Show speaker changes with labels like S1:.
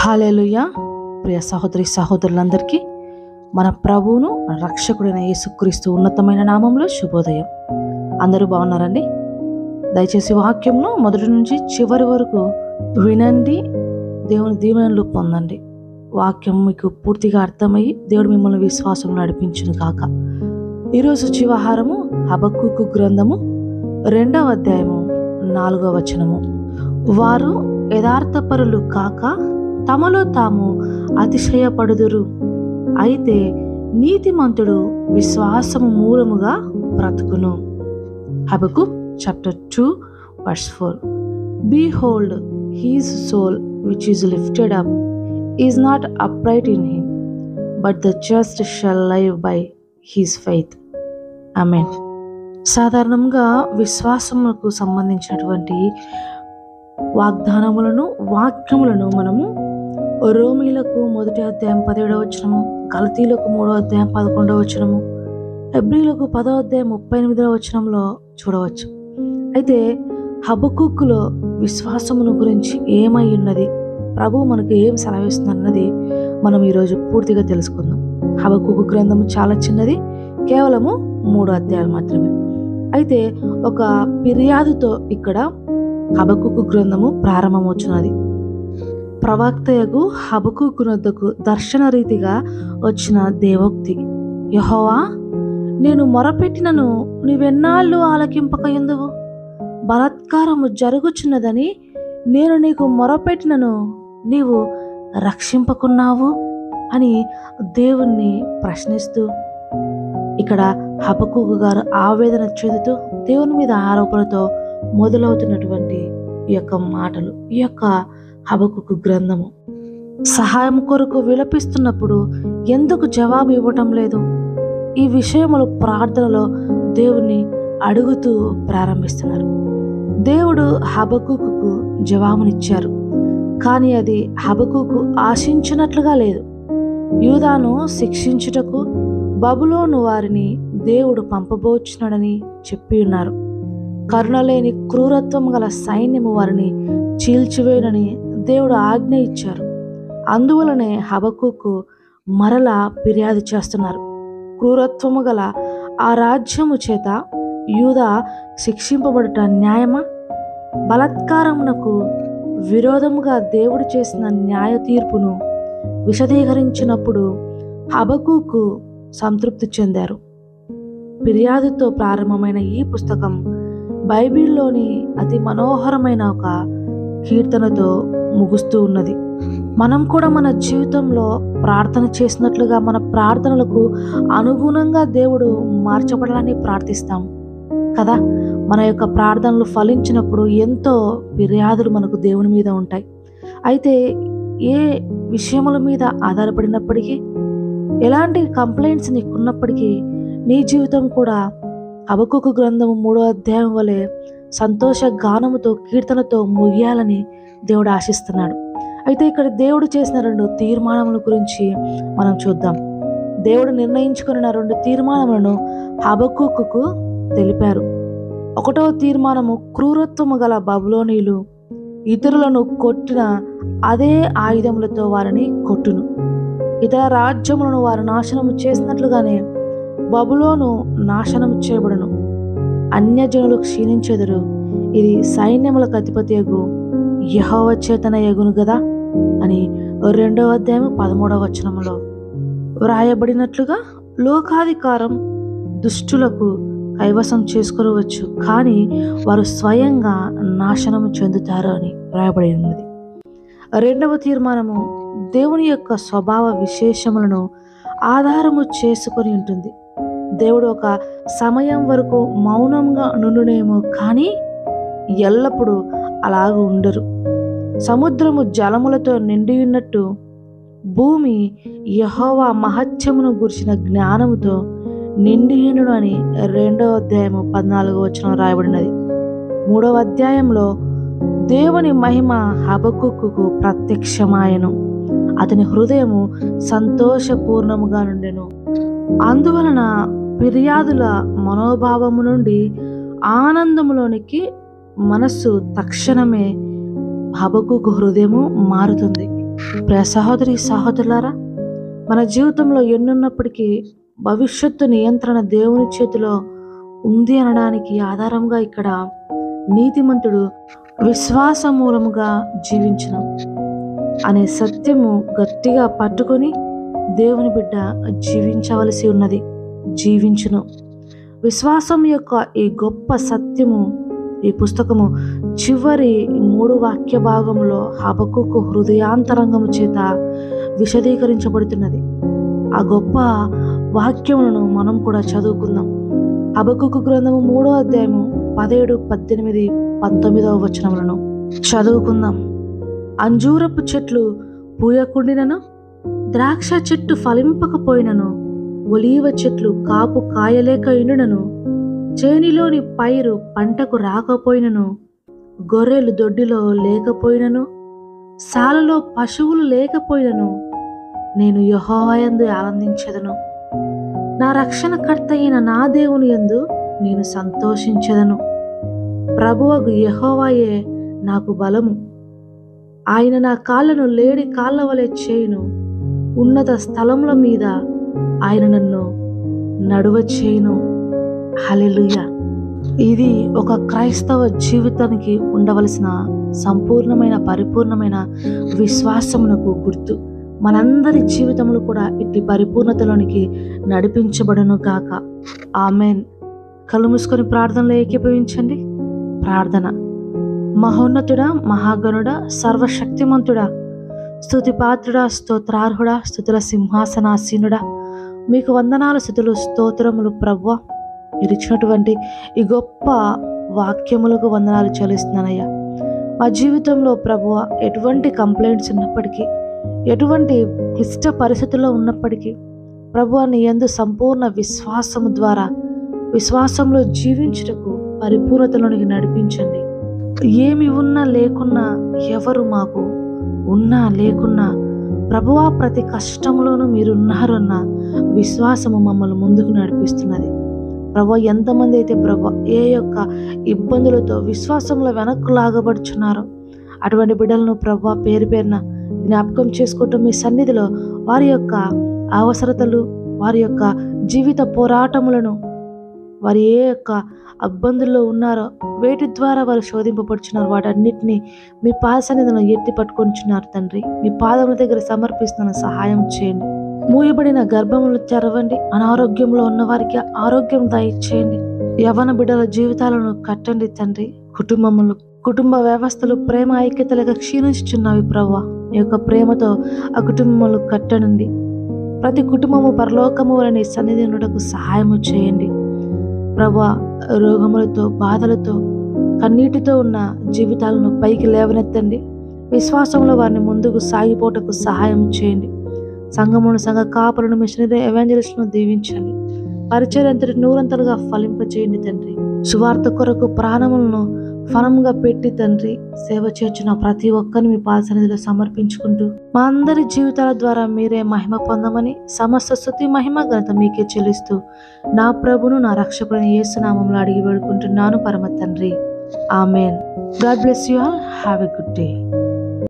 S1: హల్లెలూయా. ప్రియ సహోదరి సహోదరులందరికీ మన ప్రభువును రక్షకుడైన యేసుక్రీస్తు ఉన్నతమైన నామంలో శుభోదయం. అందరూ బాగున్నారండి? దయచేసి వాక్యంను మొదటి నుంచి చివరి వరకు వినండి, దేవుని దీవెనలు పొందండి. వాక్యం మీకు పూర్తిగా అర్థమయ్యి దేవుడు మిమ్మల్ని విశ్వాసం నడిపించును కాక. ఈరోజు జీవాహారము హబక్కూకు గ్రంథము 2వ అధ్యాయము 4వ వచనము. వారు యథార్థపరులు కాక తమలో తాము అతిశయపడుదురు, అయితే నీతిమంతుడు విశ్వాసము మూలముగా బ్రతుకును. హబక్కూక్ chapter 2 verse 4. Behold, his soul which is lifted up is not upright in him, but the just shall live by his faith. ఆమేన్. సాధారణంగా విశ్వాసములకు సంబంధించినటువంటి వాగ్దానములను వాక్యములను మనము రోమీలకు 1వ అధ్యాయం 17వ వచనము, గలతీలకు 3వ అధ్యాయం 11వ వచనము, హెబ్రీలకు 10వ అధ్యాయం 38వ వచనంలో చూడవచ్చు. అయితే హబక్కూకులో విశ్వాసమును గురించి ఏమై ఉన్నది, ప్రభువు మనకు ఏం సెలవిస్తున్నది మనం ఈరోజు పూర్తిగా తెలుసుకుందాం. హబక్కూకు గ్రంథము చాలా చిన్నది, కేవలము 3 అధ్యాయాలు మాత్రమే. అయితే ఒక ఫిర్యాదుతో ఇక్కడ హబక్కూకు గ్రంథము ప్రారంభమవుతున్నది. ప్రవక్తయగు హబక్కూకు వద్దకు దర్శన రీతిగా వచ్చిన దేవోక్తి. యెహోవా, నేను మొరపెట్టినను నీవెన్నాళ్ళు ఆలకింపకయుందువు? బలాత్కారము జరుగుచున్నదని నేను నీకు మొరపెట్టినను నీవు రక్షింపకున్నావు అని దేవుణ్ణి ప్రశ్నిస్తూ ఇక్కడ హబక్కూకు గారు ఆవేదన చెందుతూ దేవుని మీద ఆరోపణతో మొదలవుతున్నటువంటి ఈ యొక్క మాటలు, ఈ యొక్క హబక్కూకు గ్రంథము. సహాయం కొరకు విలపిస్తున్నప్పుడు ఎందుకు జవాబు ఇవ్వటం లేదు? ఈ విషయములు ప్రార్థనలో దేవుణ్ణి అడుగుతూ ప్రారంభిస్తున్నారు. దేవుడు హబక్కూకుకు జవాబునిచ్చారు, కానీ అది హబక్కూకు ఆశించినట్లుగా లేదు. యూదాను శిక్షించుటకు బబులోను వారిని దేవుడు పంపబోచున్నాడని చెప్పి ఉన్నారు. కరుణలేని క్రూరత్వం గల సైన్యము వారిని చీల్చివేయనని దేవుడు ఆజ్ఞ ఇచ్చారు. అందువలనే హబక్కూకు మరలా ఫిర్యాదు చేస్తున్నారు. క్రూరత్వము గల ఆ రాజ్యము చేత యూదా శిక్షింపబడుట న్యాయమా? బలాత్కారమునకు విరోధముగా దేవుడు చేసిన న్యాయ తీర్పును విశదీకరించినప్పుడు హబక్కూకు సంతృప్తి చెందారు. ఫిర్యాదుతో ప్రారంభమైన ఈ పుస్తకం బైబిల్లోని అతి మనోహరమైన ఒక కీర్తనతో ముగుస్తూ ఉన్నది. మనం కూడా మన జీవితంలో ప్రార్థన చేసినట్లుగా మన ప్రార్థనలకు అనుగుణంగా దేవుడు మార్చబడాలని ప్రార్థిస్తాం కదా. మన యొక్క ప్రార్థనలు ఫలించినప్పుడు ఎంతో ఫిర్యాదులు మనకు దేవుని మీద ఉంటాయి. అయితే ఏ విషయముల మీద ఆధారపడినప్పటికీ, ఎలాంటి కంప్లైంట్స్ నీకున్నప్పటికీ నీ జీవితం కూడా హబక్కూకు గ్రంథము 3వ అధ్యాయం వలె సంతోష గానముతో కీర్తనతో ముగియాలని దేవుడు ఆశిస్తున్నాడు. అయితే ఇక్కడ దేవుడు చేసిన 2 తీర్మానముల గురించి మనం చూద్దాం. దేవుడు నిర్ణయించుకున్న 2 తీర్మానములను హబక్కూకుకు తెలిపారు. 1వ తీర్మానము, క్రూరత్వము గల బబులోనీయులు ఇతరులను కొట్టిన అదే ఆయుధములతో వారిని కొట్టును. ఇతర రాజ్యములను వారు నాశనము చేసినట్లుగానే బబులోను నాశనం చేయబడును. అన్యజనులు క్షీణించెదరు. ఇది సైన్యములకు అధిపతియగు యెహోవా చేతన యగును గదా అని 2వ అధ్యాయం 13వ వచనములో వ్రాయబడినట్లుగా లోకాధికారం దుష్టులకు కైవసం చేసుకొనవచ్చు, కానీ వారు స్వయంగా నాశనం చెందుతారు అని వ్రాయబడి ఉన్నది. 2వ తీర్మానము దేవుని యొక్క స్వభావ విశేషములను ఆధారము చేసుకొని ఉంటుంది. దేవుడు ఒక సమయం వరకు మౌనంగా నుండునేమో, కానీ ఎల్లప్పుడూ అలాగ ఉండరు. సముద్రము జలములతో నిండి ఉన్నట్టు భూమి యెహోవా మహత్యమును గుర్చిన జ్ఞానముతో నిండియుండును అని 2వ అధ్యాయము 14వ వచనం రాయబడినది. 3వ అధ్యాయంలో దేవుని మహిమ హబక్కూకుకు ప్రత్యక్షమాయెను. అతని హృదయము సంతోషపూర్ణముగా నుండెను. అందువలన ఫిర్యాదుల మనోభావము నుండి ఆనందములోనికి మనస్సు తక్షణమే హబక్కూకు హృదయము మారుతుంది. ప్రియ సహోదరి సహోదరులారా, మన జీవితంలో ఎన్నున్నప్పటికీ భవిష్యత్తు నియంత్రణ దేవుని చేతిలో ఉంది అనడానికి ఆధారంగా ఇక్కడ నీతిమంతుడు విశ్వాస మూలముగా జీవించిన అనే సత్యము గట్టిగా పట్టుకొని దేవుని బిడ్డ జీవించవలసి ఉన్నది. జీవించును. విశ్వాసం యొక్క ఈ గొప్ప సత్యము ఈ పుస్తకము చివరి 3 వాక్య భాగంలో హబక్కుకు హృదయాంతరంగము చేత విశదీకరించబడుతున్నది. ఆ గొప్ప వాక్యములను మనం కూడా చదువుకుందాం. హబక్కుకు గ్రంథము 3వ అధ్యాయము 17, 18, 19వ వచనములను చదువుకుందాం. అంజూరపు చెట్లు పూయకుండినను, ద్రాక్ష చెట్టు ఫలింపకపోయినను, ఒలీవ చెట్లు కాపు కాయలేక ఇండునను, చేనిలోని పైరు పంటకు రాకపోయినను, గొర్రెలు దొడ్డిలో లేకపోయినను, సాలలో పశువులు లేకపోయినను, నేను యెహోవా యందు ఆనందించెదను. నా రక్షణకర్త అయిన నా దేవుని యందు నేను సంతోషించెదను. ప్రభువగు యెహోవాయే నాకు బలము. ఆయన నా కాళ్ళను లేడి కాళ్ళ వలె చేయును. ఉన్నత స్థలముల మీద ఆయన నన్ను నడువ చేయును. హల్లెలూయా. ఇది ఒక క్రైస్తవ జీవితానికి ఉండవలసిన సంపూర్ణమైన పరిపూర్ణమైన విశ్వాసమునకు గుర్తు. మనందరి జీవితములు కూడా ఇట్టి పరిపూర్ణతలోనికి నడిపించబడును గాక. ఆమెన్. కళ్ళు మూసుకొని ప్రార్థనలో ఏకీభవించండి. ప్రార్థన. మహోన్నతుడా, మహాగణుడా, సర్వశక్తిమంతుడా, స్తుతిపాత్రుడా, స్తోత్రార్హుడా, స్తుతుల సింహాసనాసీనుడా, మీకు వందనాలు, స్తుతులు, స్తోత్రములు ప్రభువా. మీరు ఇచ్చినటువంటి ఈ గొప్ప వాక్యములకు వందనాలు చెల్లిస్తున్నానయ్యా. మా జీవితంలో ప్రభువా ఎటువంటి కంప్లైంట్స్ ఉన్నప్పటికీ, ఎటువంటి క్లిష్ట పరిస్థితుల్లో ఉన్నప్పటికీ ప్రభువా నీ యందు సంపూర్ణ విశ్వాసము ద్వారా విశ్వాసంలో జీవించుటకు పరిపూర్ణతలోనికి నడిపించండి. ఏమి ఉన్నా లేకున్నా, ఎవరు మాకు ఉన్నా లేకున్నా ప్రభువా ప్రతి కష్టంలోనూ మీరున్నారన్న విశ్వాసము మమ్మల్ని ముందుకు నడిపిస్తున్నది. ప్రభువా ఎంతమంది అయితే ప్రభువా ఏ యొక్క ఇబ్బందులతో విశ్వాసంలో వెనక్కు లాగబడుచున్నారో అటువంటి బిడ్డలను ప్రభువా పేరు పేరున జ్ఞాపకం చేసుకుంటూ మీ సన్నిధిలో వారి యొక్క అవసరతలు, వారి యొక్క జీవిత పోరాటములను, వారు ఏ యొక్క ఇబ్బందుల్లో ఉన్నారో వేటి ద్వారా వారు శోధింపబడుచున్నారు వాటన్నిటినీ మీ పాద సన్నిధిలో ఎత్తి పట్టుకొంచున్నారు తండ్రి. మీ పాదముల దగ్గర సమర్పిస్తున్న సహాయం చేయండి. మూయబడిన గర్భములు తెరవండి. అనారోగ్యంలో ఉన్న వారికి ఆరోగ్యం దయచేయండి. యవ్వన బిడ్డల జీవితాలను కట్టండి తండ్రి. కుటుంబ వ్యవస్థలు ప్రేమ ఐక్యతలుగా క్షీణించుచున్నవి ప్రభువా. ఈ యొక్క ప్రేమతో ఆ కుటుంబములు కట్టనండి. ప్రతి కుటుంబము పరలోకము వలన సన్నిధి నుండకు సహాయము చేయండి ప్రభువా. రోగములతో, బాధలతో, కన్నీటితో ఉన్న జీవితాలను పైకి లేవనెత్తండి. విశ్వాసంలో వారిని ముందుకు సాగిపోటకు సహాయం చేయండి. సంఘమును, సంఘ కాపులను, మిషనరీ ఎవాంజలిస్టులను దీవించండి. పరిచర్యంతటి నూరంతలుగా ఫలింపచేయండి తండ్రి. సువార్త కొరకు ప్రాణములను ఫలంగా పెట్టి తండ్రి సేవ చేర్చిన ప్రతి ఒక్కరిని మీ పాద సన్నిధిలో సమర్పించుకుంటూ మా అందరి జీవితాల ద్వారా మీరే మహిమ పొందమని సమస్త స్తుతి మహిమ ఘనత మీకే చెల్లిస్తూ నా ప్రభును నా రక్షకుని యేసు నామములో అడిగి వేడుకుంటున్నాను పరమ తండ్రి. Amen. God bless you all. Have a good day.